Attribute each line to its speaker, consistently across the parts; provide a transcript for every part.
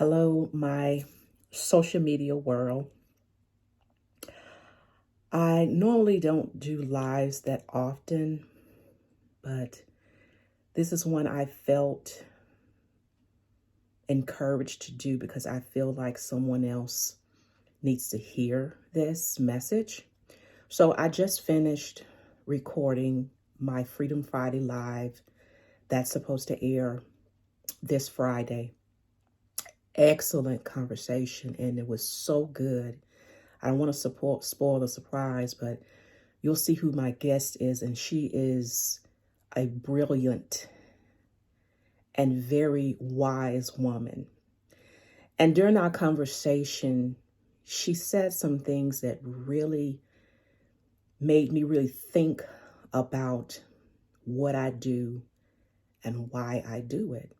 Speaker 1: Hello, my social media world. I normally don't do lives that often, but this is one I felt encouraged to do because I feel like someone else needs to hear this message. So I just finished recording my Freedom Friday Live that's supposed to air this Friday. Excellent conversation, and it was so good. I don't want to spoil the surprise, but you'll see who my guest is, and she is a brilliant and very wise woman. And during our conversation, she said some things that really made me really think about what I do and why I do it.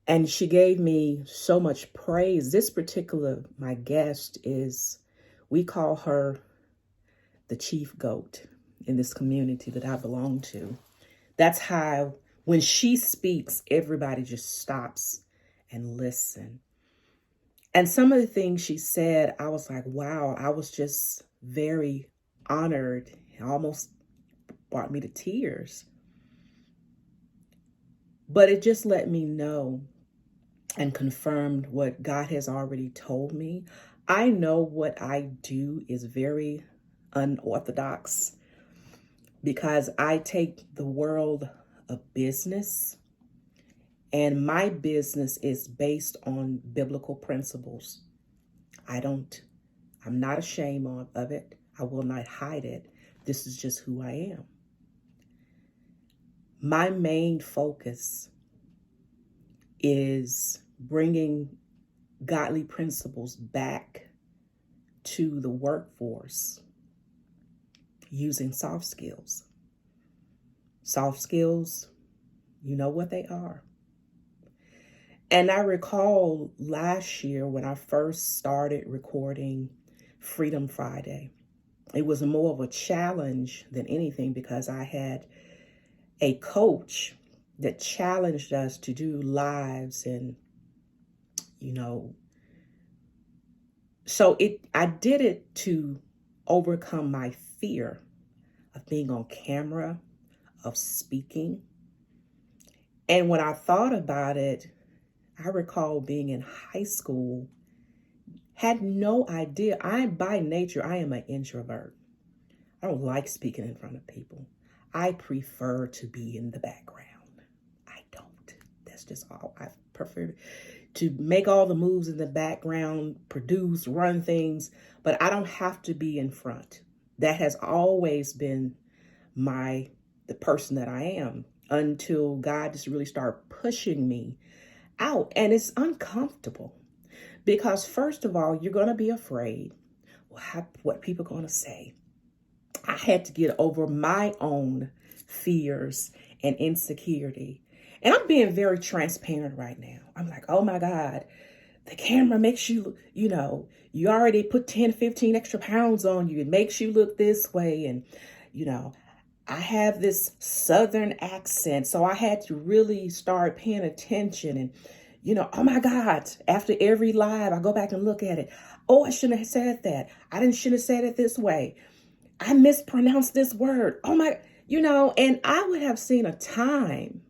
Speaker 1: And she gave me so much praise. My guest we call her the chief goat in this community that I belong to. That's how, when she speaks, everybody just stops and listen. And some of the things she said, I was like, wow, I was just very honored. It almost brought me to tears. But it just let me know and confirmed what God has already told me. I know what I do is very unorthodox because I take the world of business, and my business is based on biblical principles. I'm not ashamed of it. I will not hide it. This is just who I am. My main focus is bringing godly principles back to the workforce using soft skills. Soft skills, you know what they are. And I recall last year when I first started recording Freedom Friday, it was more of a challenge than anything because I had a coach that challenged us to do lives and I did it to overcome my fear of being on camera, of speaking. And when I thought about it, I recall being in high school, had no idea. By nature, I am an introvert. I don't like speaking in front of people. I prefer to be in the background. I don't. That's just all. I prefer to make all the moves in the background, produce, run things, but I don't have to be in front. That has always been the person that I am until God just really started pushing me out. And it's uncomfortable because first of all, you're going to be afraid what people are going to say. I had to get over my own fears and insecurity. And I'm being very transparent right now. I'm like, oh my God, the camera makes you, you already put 10, 15 extra pounds on you. It makes you look this way. And, I have this Southern accent. So I had to really start paying attention. And, oh my God, after every live, I go back and look at it. Oh, I shouldn't have said that. Shouldn't have said it this way. I mispronounced this word. Oh my, and I would have seen a time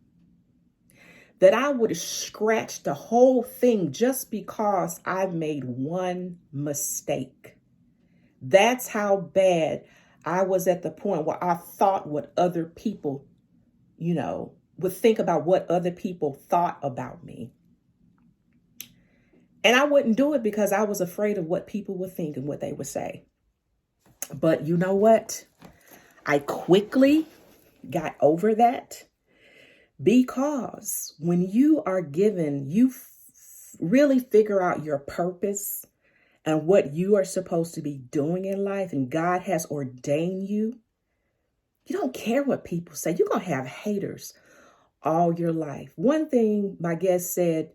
Speaker 1: that I would have scratched the whole thing just because I made one mistake. That's how bad I was at the point where I thought what other people, would think about what other people thought about me. And I wouldn't do it because I was afraid of what people would think and what they would say. But you know what? I quickly got over that because when you are given, you really figure out your purpose and what you are supposed to be doing in life, and God has ordained you. You don't care what people say. You're going to have haters all your life. One thing my guest said,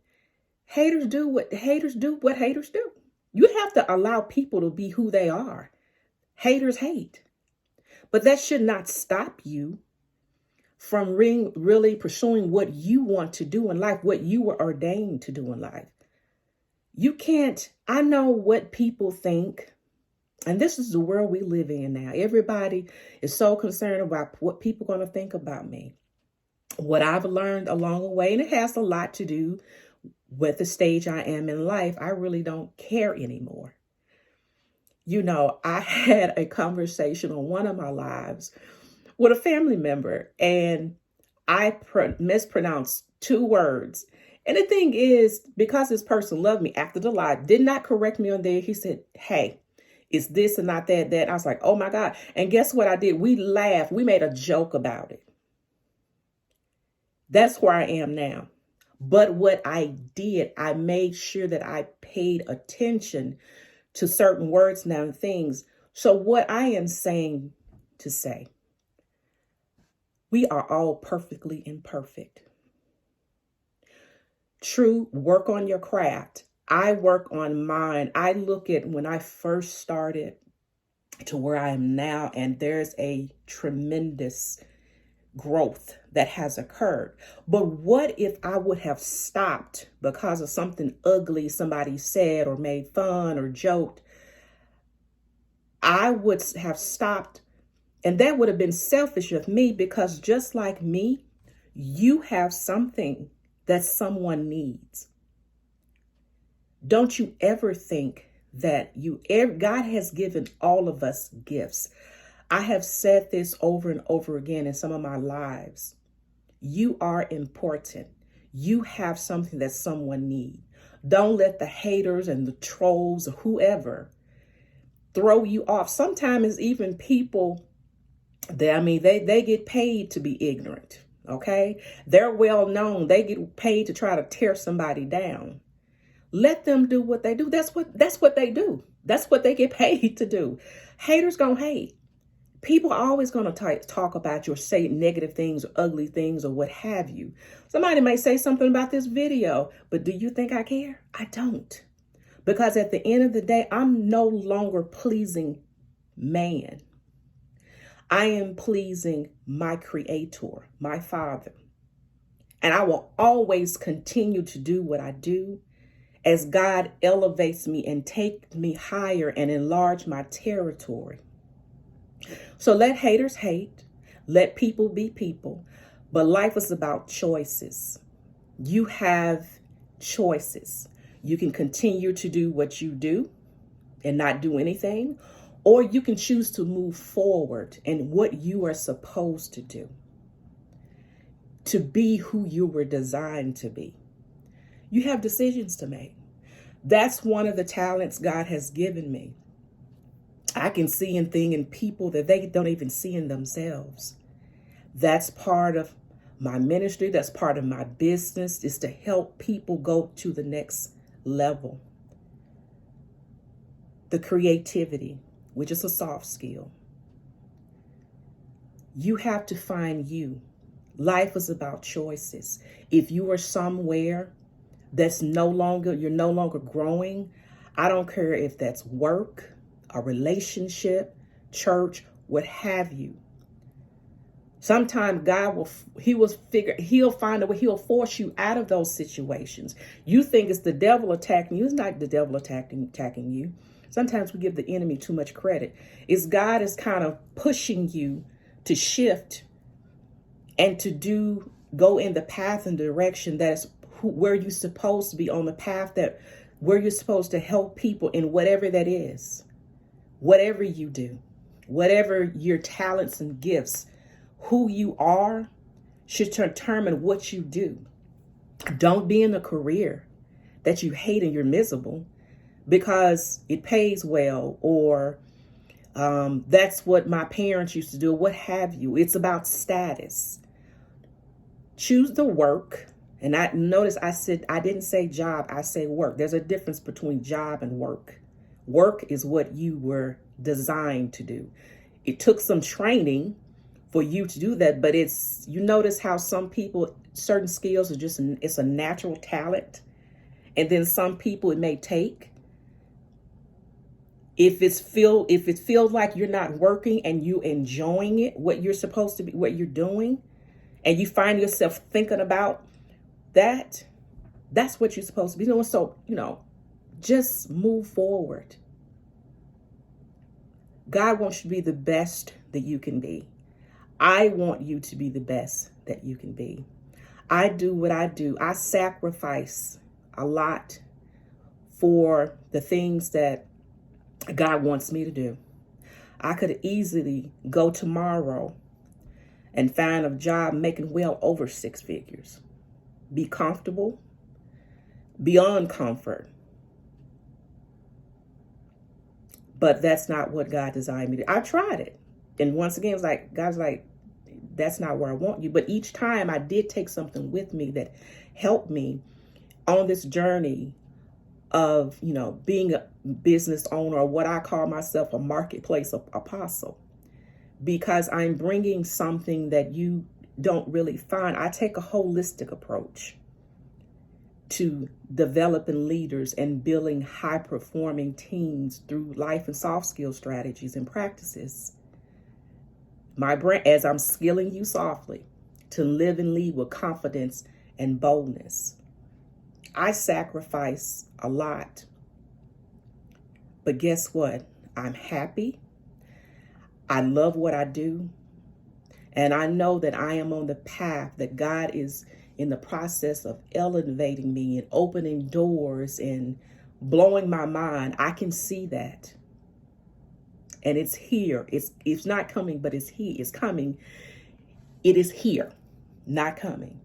Speaker 1: haters do what haters do. You have to allow people to be who they are. Haters hate. But that should not stop you from really pursuing what you want to do in life, what you were ordained to do in life. You can't, I know what people think, and this is the world we live in now. Everybody is so concerned about what people are going to think about me. What I've learned along the way, and it has a lot to do with the stage I am in life, I really don't care anymore. You know, I had a conversation on one of my lives with a family member, and I mispronounced two words. And the thing is, because this person loved me after the live, did not correct me on there. He said, hey, it's this and not that, that. I was like, oh my God. And guess what I did? We laughed. We made a joke about it. That's where I am now. But what I did, I made sure that I paid attention to certain words now and things. So what I am saying to say, we are all perfectly imperfect. True, work on your craft. I work on mine. I look at when I first started to where I am now, and there's a tremendous growth that has occurred. But what if I would have stopped because of something ugly somebody said or made fun or joked? I would have stopped, and that would have been selfish of me, because just like me, you have something that someone needs. Don't you ever think that God has given all of us gifts. I have said this over and over again in some of my lives. You are important. You have something that someone needs. Don't let the haters and the trolls or whoever throw you off. Sometimes it's even people that, they get paid to be ignorant. Okay. They're well known. They get paid to try to tear somebody down. Let them do what they do. That's what they do. That's what they get paid to do. Haters gonna hate. People are always going to talk about you or say negative things or ugly things or what have you. Somebody may say something about this video, but do you think I care? I don't. Because at the end of the day, I'm no longer pleasing man. I am pleasing my Creator, my Father. And I will always continue to do what I do as God elevates me and take me higher and enlarge my territory. So let haters hate, let people be people, but life is about choices. You have choices. You can continue to do what you do and not do anything, or you can choose to move forward in what you are supposed to do, to be who you were designed to be. You have decisions to make. That's one of the talents God has given me. I can see and think in people that they don't even see in themselves. That's part of my ministry. That's part of my business, is to help people go to the next level. The creativity, which is a soft skill. You have to find you. Life is about choices. If you are somewhere you're no longer growing, I don't care if that's work, a relationship, church, what have you. Sometimes God he'll find a way, he'll force you out of those situations. You think it's the devil attacking you. It's not the devil attacking you. Sometimes we give the enemy too much credit. It's God is kind of pushing you to shift and to go in the path and direction that is where you're supposed to be, on the path where you're supposed to help people in whatever that is. Whatever you do, whatever your talents and gifts, who you are should determine what you do. Don't be in a career that you hate and you're miserable because it pays well, or that's what my parents used to do, what have you. It's about status. Choose the work. And I didn't say job, I say work. There's a difference between job and work. Work is what you were designed to do. It took some training for you to do that, but you notice how some people, certain skills are it's a natural talent. And then some people it may take. If it feels like you're not working and you enjoying it, what you're supposed to be, what you're doing, and you find yourself thinking about that, that's what you're supposed to be doing. So, just move forward. God wants you to be the best that you can be. I want you to be the best that you can be. I do what I do. I sacrifice a lot for the things that God wants me to do. I could easily go tomorrow and find a job making well over 6 figures. Be comfortable, beyond comfort. But that's not what God designed me to do. I tried it. And once again, it's like, God's like, that's not where I want you. But each time I did take something with me that helped me on this journey of, being a business owner, or what I call myself, a marketplace apostle, because I'm bringing something that you don't really find. I take a holistic approach to developing leaders and building high performing teams through life and soft skill strategies and practices. My brand, as I'm skilling you softly to live and lead with confidence and boldness. I sacrifice a lot, but guess what? I'm happy. I love what I do. And I know that I am on the path that God is in the process of elevating me and opening doors and blowing my mind. I can see that. And it's here. It's not coming, but it's here. It's coming. It is here, not coming.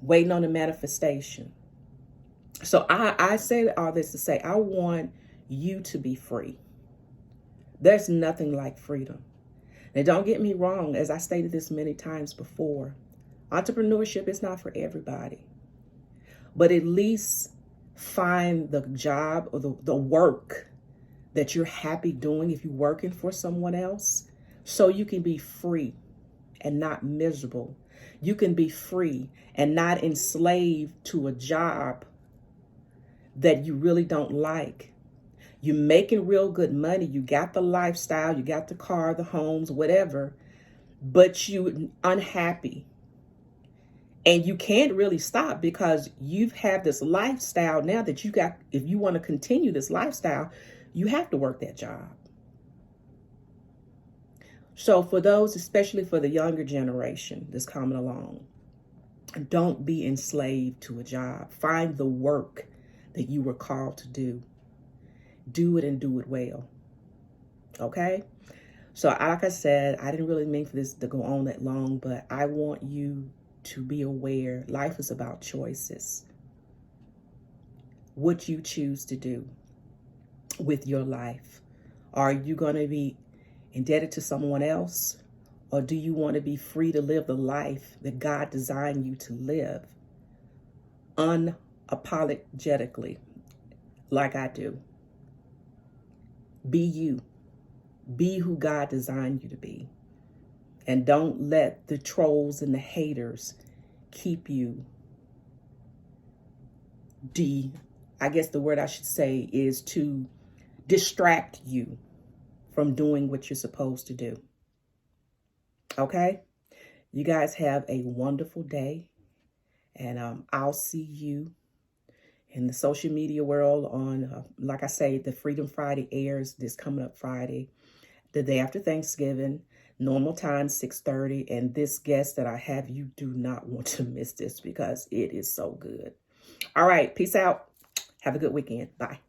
Speaker 1: Waiting on the manifestation. So I say all this to say, I want you to be free. There's nothing like freedom. Now, don't get me wrong, as I stated this many times before, entrepreneurship is not for everybody. But at least find the job or the work that you're happy doing if you're working for someone else, so you can be free and not miserable. You can be free and not enslaved to a job that you really don't like. You're making real good money. You got the lifestyle, you got the car, the homes, whatever, but you're unhappy. And you can't really stop because you've had this lifestyle now that you got. If you want to continue this lifestyle, you have to work that job. So for those, especially for the younger generation that's coming along, don't be enslaved to a job. Find the work that you were called to do. Do it and do it well. Okay? So like I said, I didn't really mean for this to go on that long, but I want you to be aware. Life is about choices. What you choose to do with your life. Are you going to be indebted to someone else? Or do you want to be free to live the life that God designed you to live unapologetically, like I do? Be you. Be who God designed you to be. And don't let the trolls and the haters keep you I guess the word I should say is to distract you from doing what you're supposed to do. Okay? You guys have a wonderful day. And I'll see you in the social media world on, like I say, the Freedom Friday airs this coming up Friday, the day after Thanksgiving, normal time, 6:30. And this guest that I have, you do not want to miss this because it is so good. All right. Peace out. Have a good weekend. Bye.